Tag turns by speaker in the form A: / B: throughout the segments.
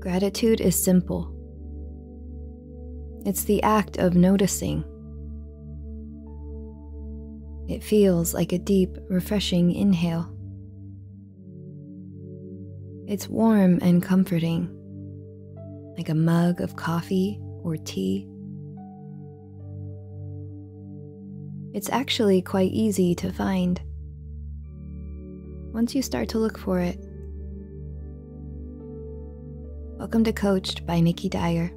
A: Gratitude is simple. It's the act of noticing. It feels like a deep, refreshing inhale. It's warm and comforting, like a mug of coffee or tea. It's actually quite easy to find once you start to look for it. Welcome to Coached by Nikki Dyer.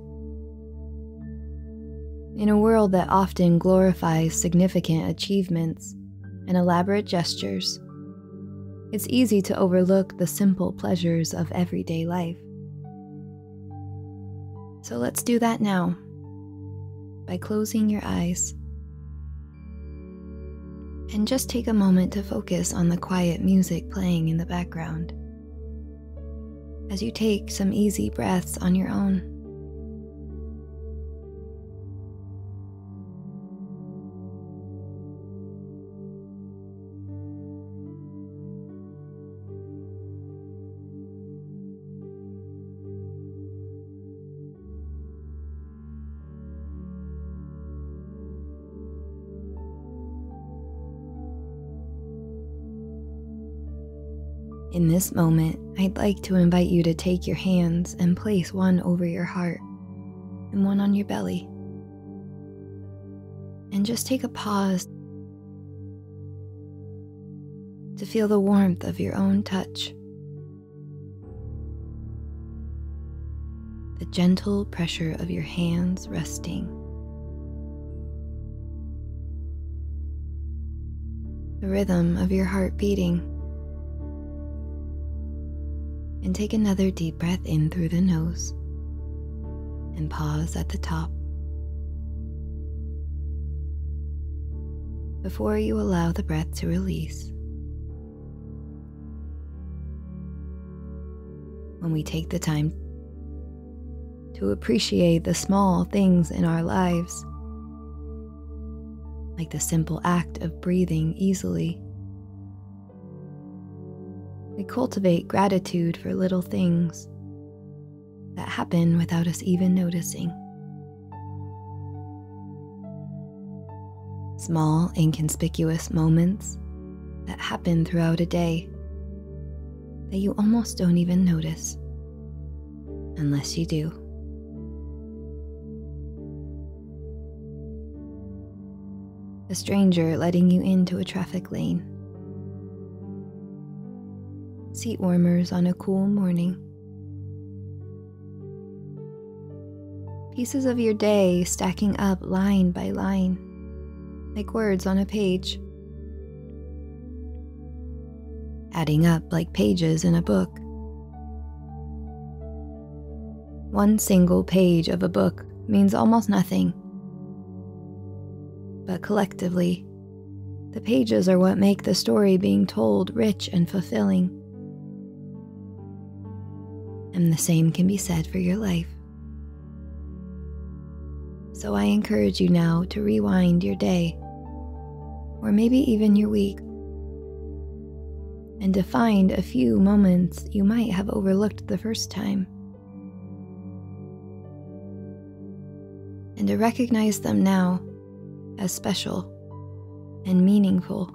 A: In a world that often glorifies significant achievements and elaborate gestures, it's easy to overlook the simple pleasures of everyday life. So let's do that now by closing your eyes and just take a moment to focus on the quiet music playing in the background as you take some easy breaths on your own. In this moment, I'd like to invite you to take your hands and place one over your heart and one on your belly. And just take a pause to feel the warmth of your own touch, the gentle pressure of your hands resting, the rhythm of your heart beating. And take another deep breath in through the nose and pause at the top before you allow the breath to release. When we take the time to appreciate the small things in our lives, like the simple act of breathing easily, we cultivate gratitude for little things that happen without us even noticing. Small, inconspicuous moments that happen throughout a day that you almost don't even notice, unless you do. A stranger letting you into a traffic lane, seat warmers on a cool morning, pieces of your day stacking up line by line, like words on a page, adding up like pages in a book. One single page of a book means almost nothing, but collectively, the pages are what make the story being told rich and fulfilling. And the same can be said for your life. So I encourage you now to rewind your day, or maybe even your week, and to find a few moments you might have overlooked the first time, and to recognize them now as special and meaningful.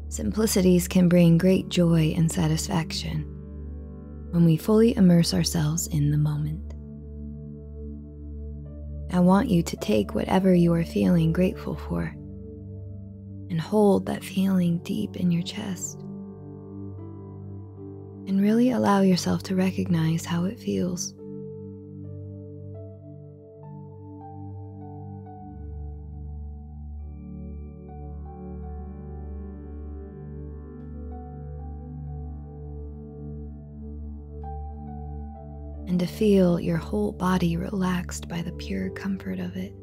A: Simplicities can bring great joy and satisfaction when we fully immerse ourselves in the moment. I want you to take whatever you are feeling grateful for and hold that feeling deep in your chest, and really allow yourself to recognize how it feels. and to feel your whole body relaxed by the pure comfort of it.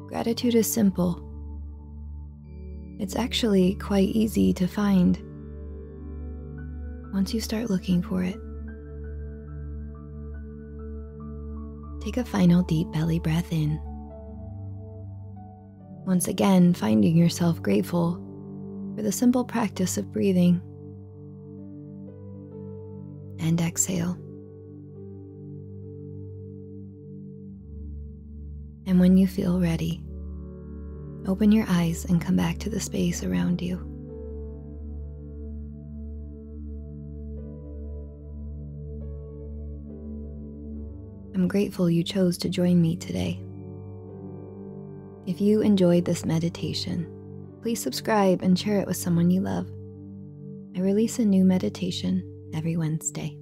A: Gratitude is simple. It's actually quite easy to find once you start looking for it. Take a final deep belly breath in. Once again, finding yourself grateful for the simple practice of breathing. And exhale. And when you feel ready, open your eyes and come back to the space around you. I'm grateful you chose to join me today. If you enjoyed this meditation, please subscribe and share it with someone you love. I release a new meditation every Wednesday.